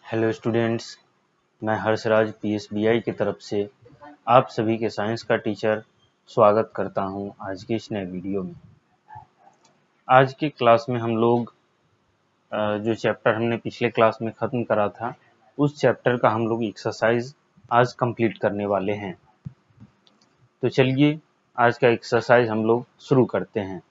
Hello students, मैं Harshraj PSBI की तरफ से आप सभी के साइंस का टीचर स्वागत करता हूं आज के इस नए वीडियो में। आज की क्लास में हम लोग जो चैप्टर हमने पिछले क्लास में ख़त्म करा था उस चैप्टर का हम लोग एक्सरसाइज आज कंप्लीट करने वाले हैं। तो चलिए आज का एक्सरसाइज हम लोग शुरू करते हैं।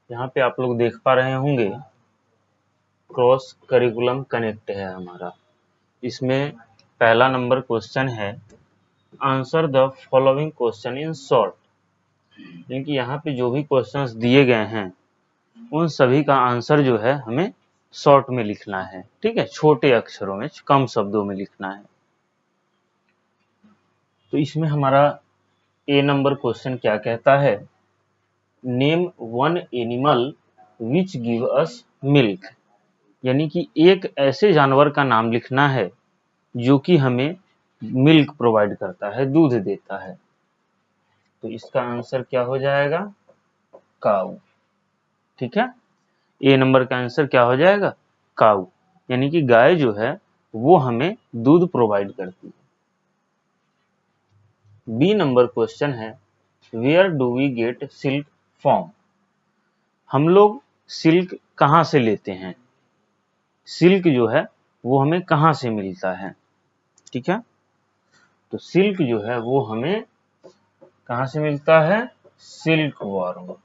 यहाँ पे आप लोग देख पा रहे होंगे क्रॉस करिकुलम कनेक्ट है हमारा। इसमें पहला नंबर क्वेश्चन है answer the following question in short. यानी कि यहाँ पे जो भी क्वेश्चंस दिए गए हैं उन सभी का आंसर जो है हमें शॉर्ट में लिखना है। ठीक है, छोटे अक्षरों में, कम शब्दों में लिखना है। तो इसमें हमारा ए नंबर क्वेश्चन क्या कहता है, name one animal which give us milk. यानी कि एक ऐसे जानवर का नाम लिखना है जो कि हमें मिल्क प्रोवाइड करता है, दूध देता है। तो इसका आंसर क्या हो जाएगा, काऊ। ठीक है, ए नंबर का आंसर क्या हो जाएगा, काऊ। यानी कि गाय जो है वो हमें दूध प्रोवाइड करती है। बी नंबर क्वेश्चन है where do we get silk from. हम लोग सिल्क कहाँ से लेते हैं, सिल्क जो है वो हमें कहाँ से मिलता है। ठीक है, तो सिल्क जो है वो हमें कहाँ से मिलता है, सिल्क वर्म।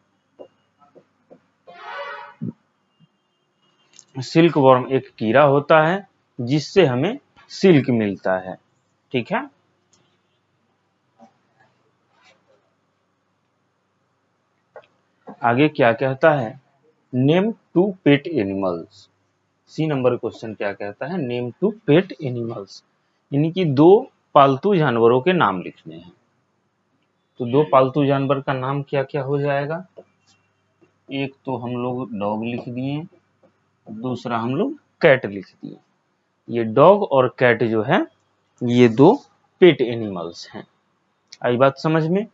सिल्क वर्म एक कीड़ा होता है जिससे हमें सिल्क मिलता है। ठीक है, आगे क्या कहता है, name two pet animals. C number question क्या कहता है, नेम टू पेट एनिमल्स। यानी कि दो पालतू जानवरों के नाम लिखने हैं। तो दो पालतू जानवर का नाम क्या क्या हो जाएगा, एक तो हम लोग डॉग लिख दिए, दूसरा हम लोग कैट लिख दिए। ये डॉग और कैट जो है ये दो पेट एनिमल्स हैं। आई बात समझ में।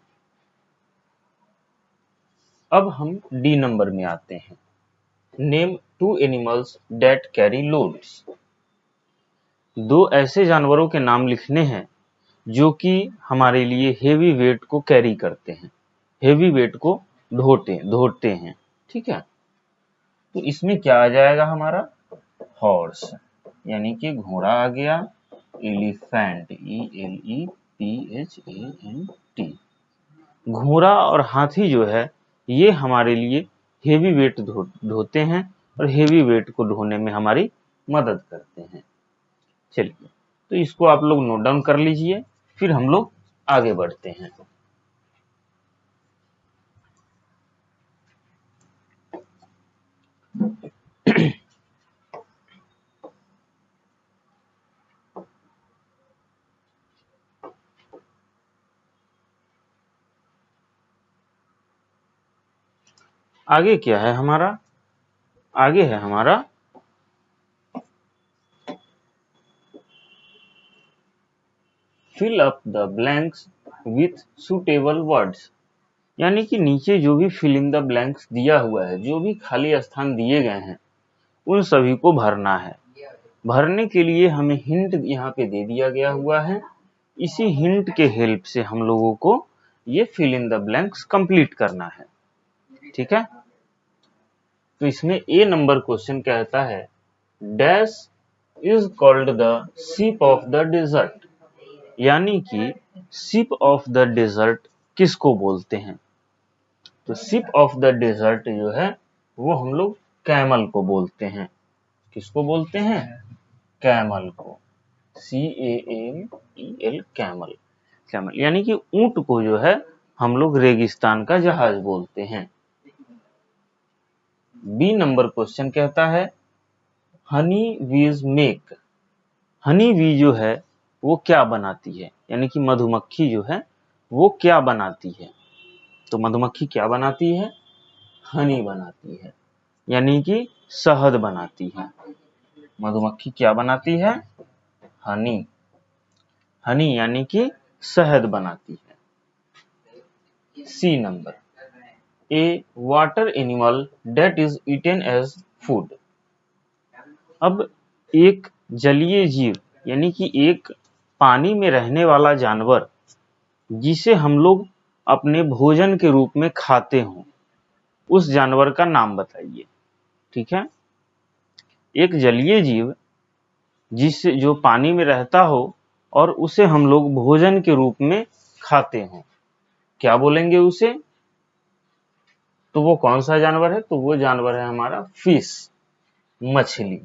अब हम डी नंबर में आते हैं, name two animals that carry loads. दो ऐसे जानवरों के नाम लिखने हैं जो कि हमारे लिए हेवी वेट को कैरी करते हैं, हेवी वेट को ढोते हैं। ठीक है, तो इसमें क्या आ जाएगा हमारा, हॉर्स, यानी कि घोड़ा आ गया, एलिफेंट, ELEPHANT। घोड़ा और हाथी जो है ये हमारे लिए हेवी वेट ढोते हैं और हेवी वेट को ढोने में हमारी मदद करते हैं। चलिए, तो इसको आप लोग नोट डाउन कर लीजिए, फिर हम लोग आगे बढ़ते हैं। आगे क्या है हमारा, आगे है हमारा fill up the blanks with suitable words. यानी कि नीचे जो भी फिल इन द ब्लैंक्स दिया हुआ है, जो भी खाली स्थान दिए गए हैं उन सभी को भरना है। भरने के लिए हमें हिंट यहाँ पे दे दिया गया हुआ है। इसी हिंट के हेल्प से हम लोगों को ये fill in the blanks complete करना है। ठीक है, तो इसमें ए नंबर क्वेश्चन कहता है dash is called the ship of the desert. यानी कि शिप ऑफ द डेजर्ट किसको बोलते हैं, तो शिप ऑफ द डेजर्ट जो है वो हम लोग कैमल को बोलते हैं। किसको बोलते हैं, कैमल को, CAMEL, कैमल। कैमल यानी कि ऊंट को जो है हम लोग रेगिस्तान का जहाज बोलते हैं। बी नंबर क्वेश्चन कहता है हनी बीज मेक। हनी बी जो है वो क्या बनाती है, यानी कि मधुमक्खी जो है वो क्या बनाती है। तो मधुमक्खी क्या बनाती है, हनी बनाती है, यानी कि शहद बनाती है। मधुमक्खी क्या बनाती है, हनी। हनी यानी कि शहद बनाती है। C number, a water animal that is eaten as food. अब एक जलीय जीव यानी कि एक पानी में रहने वाला जानवर जिसे हम लोग अपने भोजन के रूप में खाते हों, उस जानवर का नाम बताइए। ठीक है, एक जलीय जीव जो पानी में रहता हो और उसे हम लोग भोजन के रूप में खाते हों, क्या बोलेंगे उसे? तो वो कौन सा जानवर है? तो वो जानवर है हमारा फिश, मछली।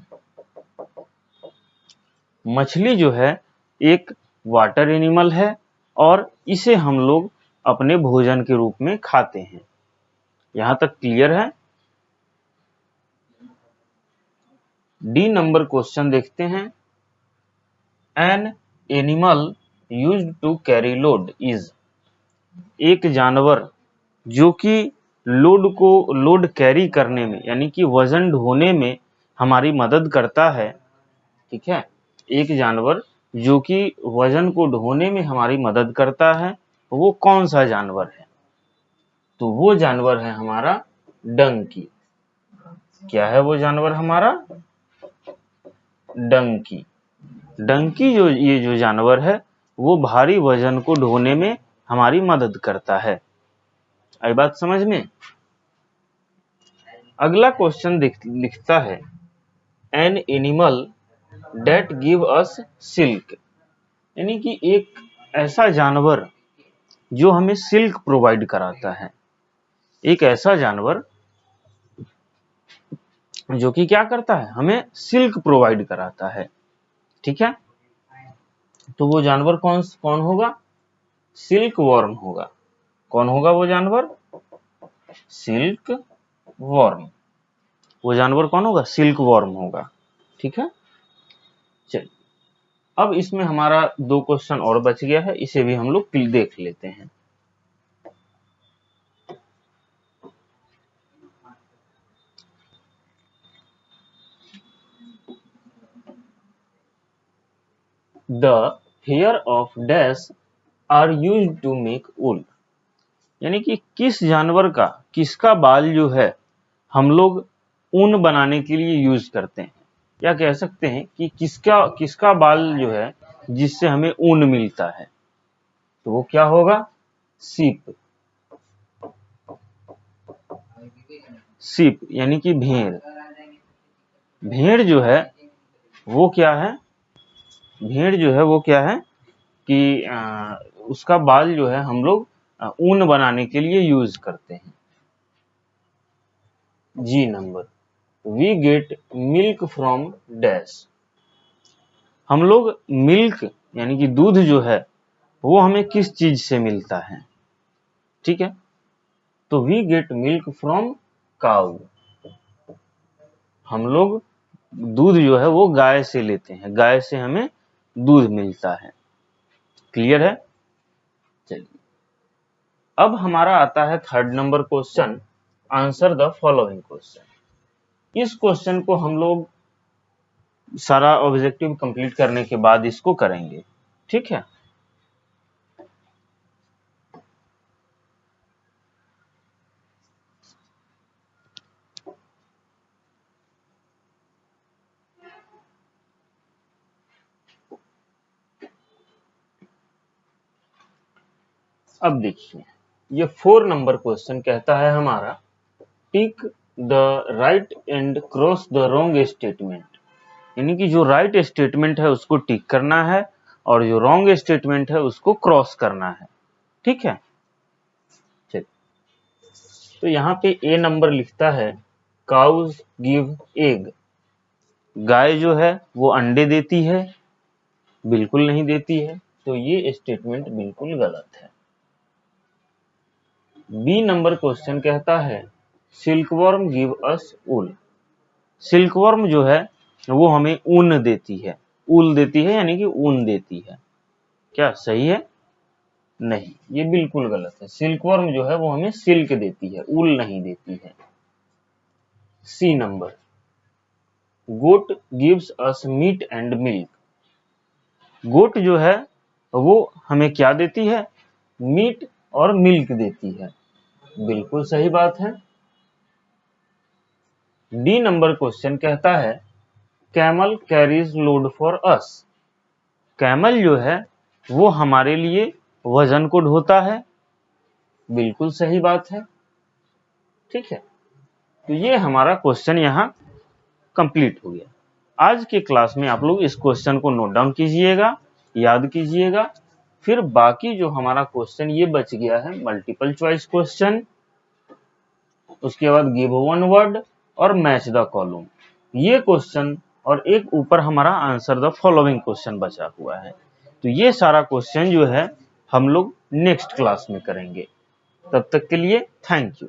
मछली जो है एक वाटर एनिमल है और इसे हम लोग अपने भोजन के रूप में खाते हैं। यहां तक क्लियर है? डी नंबर क्वेश्चन देखते हैं। An animal used to carry load is. एक जानवर जो कि लोड कैरी करने में यानी कि वजन ढोने में हमारी मदद करता है। ठीक है, एक जानवर जो कि वजन को ढोने में हमारी मदद करता है, वो कौन सा जानवर है? तो वो जानवर है हमारा डंकी। क्या है वो जानवर हमारा? डंकी। डंकी ये जो जानवर है वो भारी वजन को ढोने में हमारी मदद करता है। आई बात समझ में? अगला क्वेश्चन लिखता है, an animal that give us silk. यानी कि एक ऐसा जानवर जो हमें सिल्क प्रोवाइड कराता है। एक ऐसा जानवर जो कि क्या करता है? हमें सिल्क प्रोवाइड कराता है। ठीक है, तो वो जानवर कौन होगा? सिल्क वॉर्म होगा। कौन होगा वो जानवर? Silk worm. वो जानवर कौन होगा? सिल्क वॉर्म होगा। ठीक है, चलिए अब इसमें हमारा 2 क्वेश्चन और बच गया है, इसे भी हम लोग देख लेते हैं। The hair of dash are used to make wool. यानी कि किस जानवर का, किसका बाल जो है हम लोग ऊन बनाने के लिए यूज करते हैं, या कह सकते हैं कि किसका बाल जो है जिससे हमें ऊन मिलता है, तो वो क्या होगा? सीप। सीप यानी कि भेड़। भेड़ जो है वो क्या है? भेड़ जो है वो क्या है कि उसका बाल जो है हम लोग ऊन बनाने के लिए यूज करते हैं। G number, we get milk from dash. हम लोग मिल्क यानी कि दूध जो है वो हमें किस चीज से मिलता है? ठीक है, तो वी गेट मिल्क फ्रॉम काऊ। हम लोग दूध जो है वो गाय से लेते हैं, गाय से हमें दूध मिलता है। क्लियर है? चलिए अब हमारा आता है 3rd number question, answer the following question. इस क्वेश्चन को हम लोग सारा ऑब्जेक्टिव कंप्लीट करने के बाद इसको करेंगे। ठीक है, अब देखिए ये 4 नंबर क्वेश्चन कहता है हमारा, tick the right and cross the wrong statement. यानी कि जो राइट स्टेटमेंट है उसको टिक करना है और जो रॉन्ग स्टेटमेंट है उसको क्रॉस करना है। ठीक है, चलिए तो यहाँ पे ए नंबर लिखता है, काउज गिव एग। गाय जो है वो अंडे देती है? बिल्कुल नहीं देती है, तो ये स्टेटमेंट बिल्कुल गलत है। बी नंबर क्वेश्चन कहता है, सिल्कवर्म गिव अस वूल। सिल्कवर्म जो है वो हमें ऊन देती है, ऊल देती है यानी कि ऊन देती है। क्या सही है? नहीं, ये बिल्कुल गलत है। सिल्कवर्म जो है वो हमें सिल्क देती है, ऊल नहीं देती है। C number, goat gives us meat and milk. Goat जो है वो हमें क्या देती है? मीट और मिल्क देती है। बिल्कुल सही बात है। डी नंबर क्वेश्चन कहता है camel carries load for us. Camel जो है वो हमारे लिए वजन को ढोता है। बिल्कुल सही बात है। ठीक है, तो ये हमारा क्वेश्चन यहाँ कंप्लीट हो गया। आज के क्लास में आप लोग इस क्वेश्चन को नोट डाउन कीजिएगा, याद कीजिएगा। फिर बाकी जो हमारा क्वेश्चन ये बच गया है मल्टीपल चॉइस क्वेश्चन, उसके बाद गिव वन वर्ड और मैच द कॉलम, ये क्वेश्चन और एक ऊपर हमारा आंसर द फॉलोइंग क्वेश्चन बचा हुआ है। तो ये सारा क्वेश्चन जो है हम लोग नेक्स्ट क्लास में करेंगे। तब तक के लिए थैंक यू।